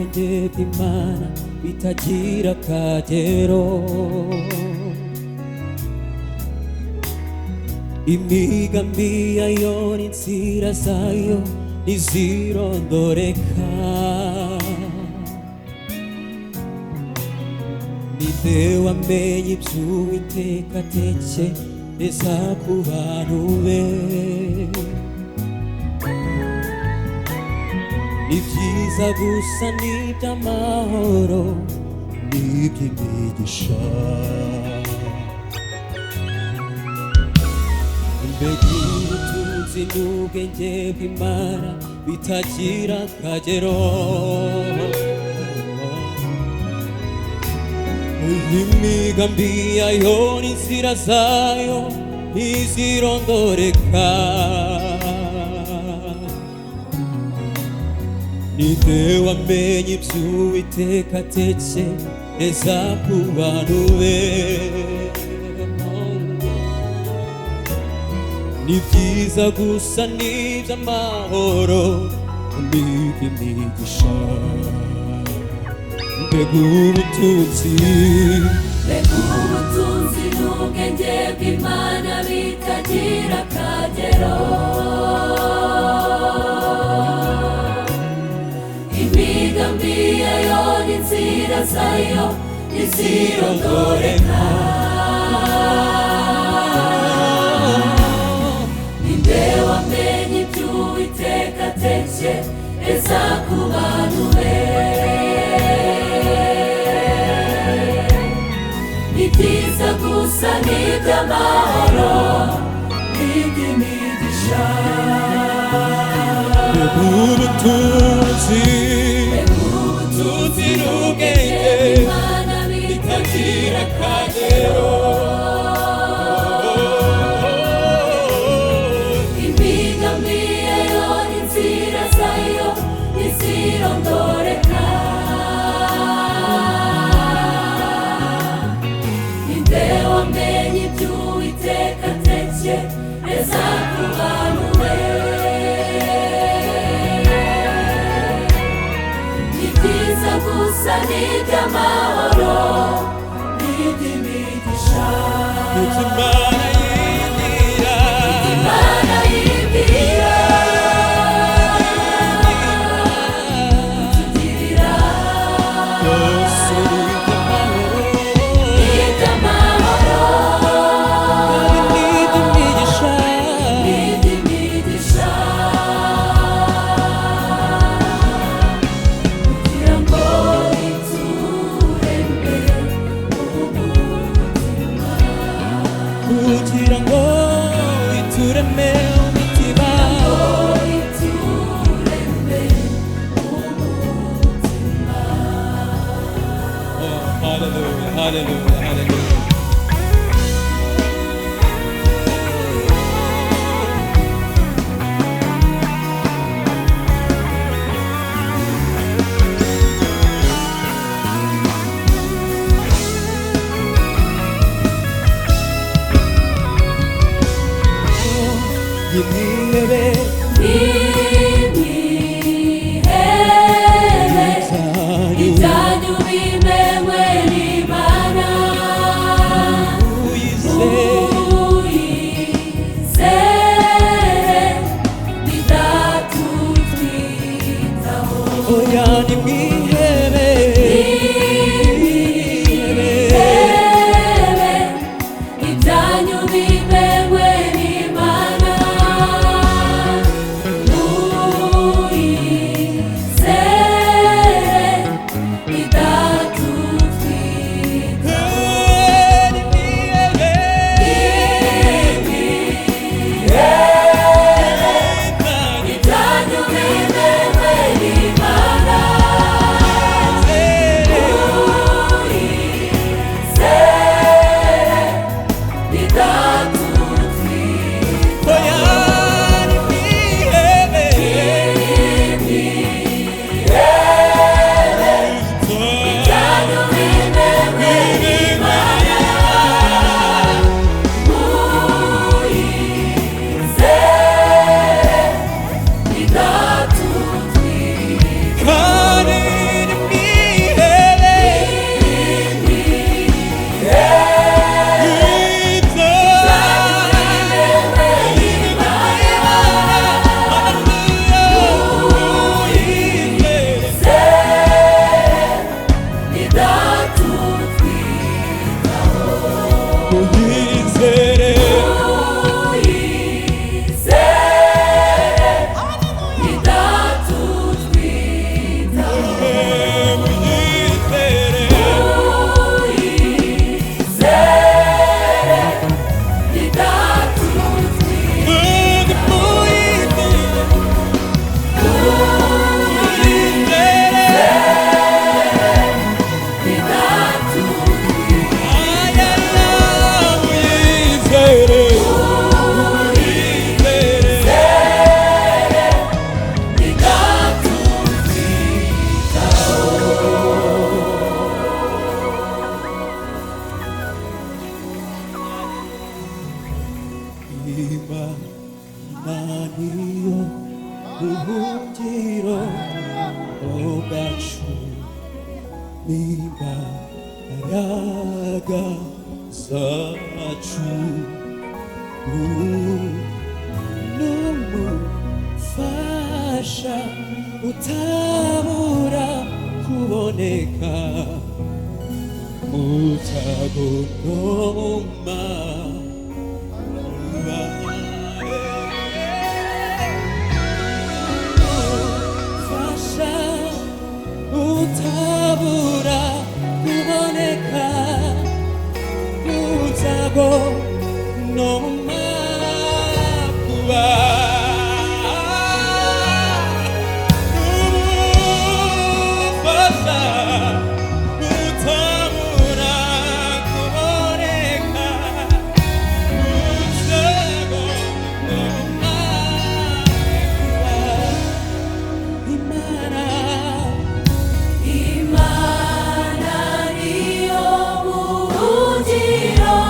ubwenge bw'Imana bitagira akagero. Imigambi yayo n'inzira zayo ntizirondoreka. Ninde wamenye iby'Uwiteka atekereza ku bantu be? Ni byiza gusa n'iby'amahoro n'iby'imigisha. Mbega ubutunzi n'ubwenge bw'Imana bitagira akagero. Imigambi yayo n'inzira zayo ntizirondoreka. Ninde wamenye iby'Uwiteka atekereza ku bantu be? Ni byiza gusa n'iby'amahoro n'iby'imigisha. Mbega ubutunzi n'ubwenge bw'Imana bitagira akagero. Imigambi yayo n'inzira zayo ntizirondoreka. Ninde wamenye iby'Uwiteka atekereza ku bantu be? Ni byiza gusa n'iby'amahoro n'iby'imigisha. Mbega ubutunzi n'ubwenge bw'Imana bitagira akagero. Imigambi yayo n'inzira zayo ntizirondoreka. Ninde wamenye iby'Uwiteka atekereza ku bantu be? Ni byiza gusa n'iby'amahoro n'iby'imigisha. Imana yibwira kutugirira Byose n'iby'amahoro n'iby'imigisha. n'iby'imigisha. Kugira ngo itureme umutima. Kugira ngo itureme umutima. Itureme umutima. Oh, hallelujah, hallelujah, hallelujah. Imihebe Imihebe ibyanyu bimenywe n'Imana. Uyizere bidatutwitaho. oya nimwihebe. Imihebe ibyanyu bimenywe n'Imana. Uyizere bidatutwitaho. n'imbaraga zacu n'umufasha utabura kuboneka utagonoma utabura kuboneka utagonoma kuba umufasha utabura kuboneka utagonoma kuba Imana Imana niyo buhungiro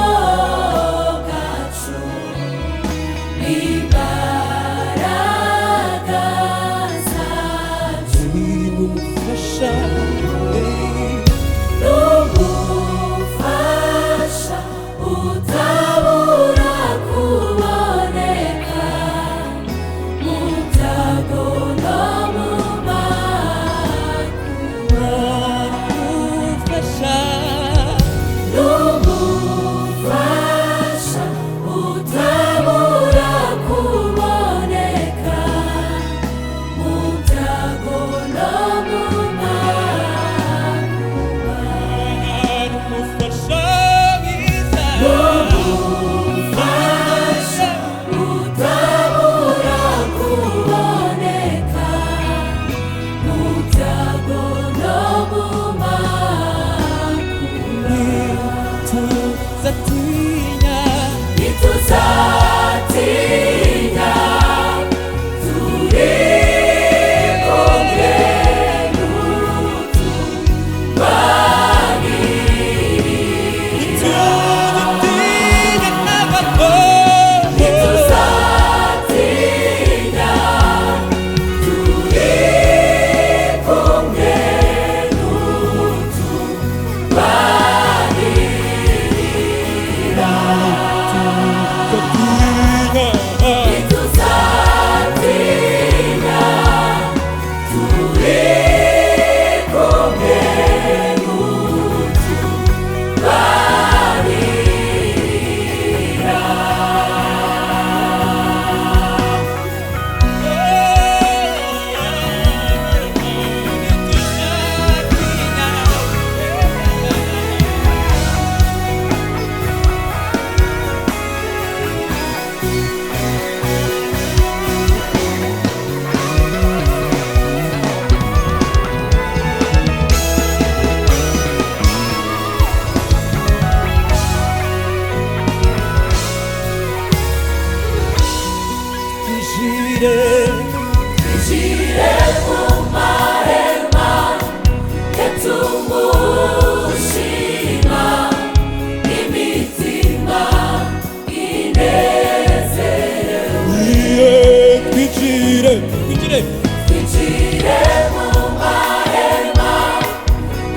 bwacu n'imbaraga zacu n'umufasha n'umufasha utabura kuboneka mutagonoma umufasha n'umufasha utabura kuboneka mutagonoma umufasha mwiza n'umufasha utabura kuboneka mutagonoma tuzatinya ntituzatinya turi kumwe n'utubanirira tuzatinya n'abato ntituzatinya turi kumwe n'utubanirira ntituzatinya turi kumwe n'utubanirira Twinjire mu mahema yatumushima imitima inezerewe twinjire twinjire mu mahema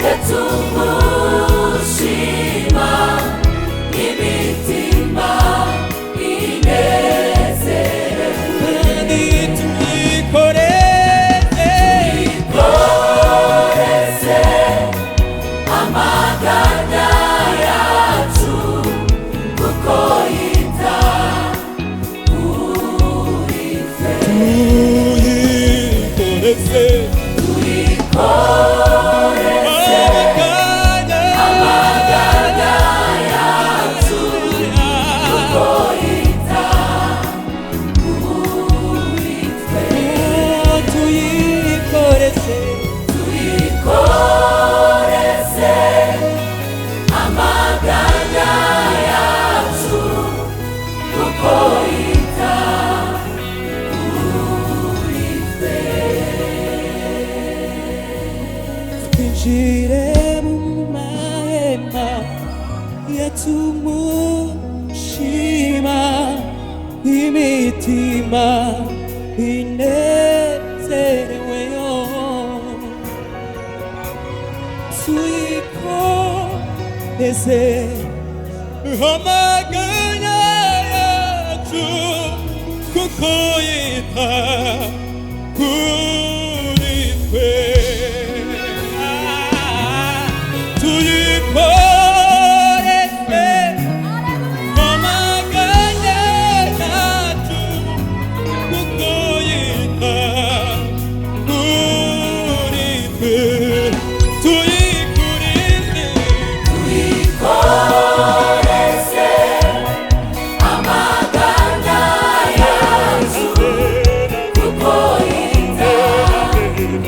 yatumushima imitima inezerewe kandi tumwikoreze twikoreze amaganya yacu kuko yita kuri twe tuyikoreze twikoreze amaganya yacu kuko yita kuri twe tuyikoreze twikoreze amaganya yacu kuko yita kuri twe twinjire mu mahema yatumushima imitima inezereweyo tuyikoreze amaganya yacu kuko yita kuri twe tuyikoreze amaganya yacu kuko yita kuri twe tuyikoreze amaganya yacu kuko yita kuri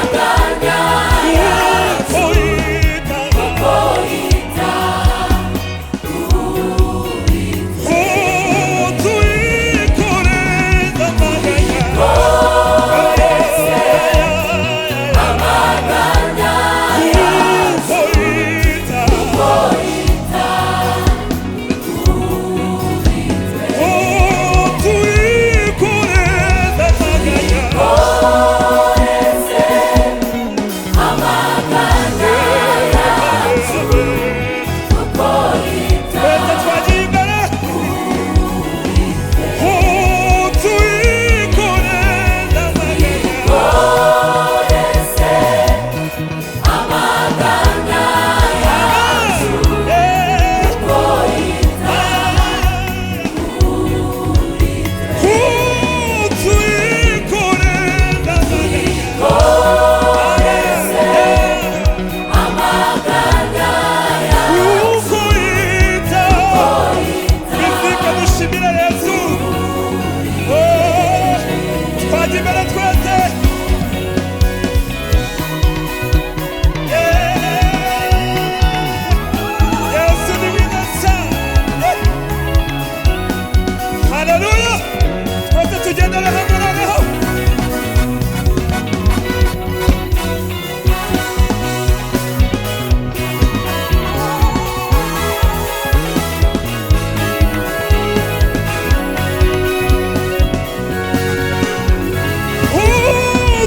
twe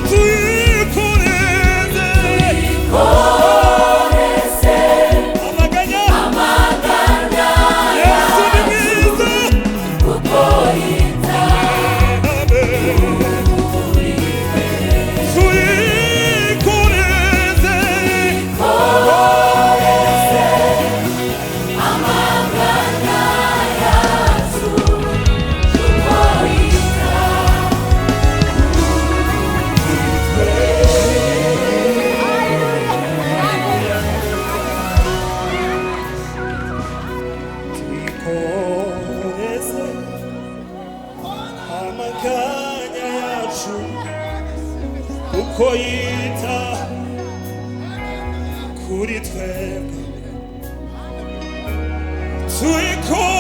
tuyikoreze amaganya yacu kuko yita amaganya yacu kuko yita kuri twebwe tuyikore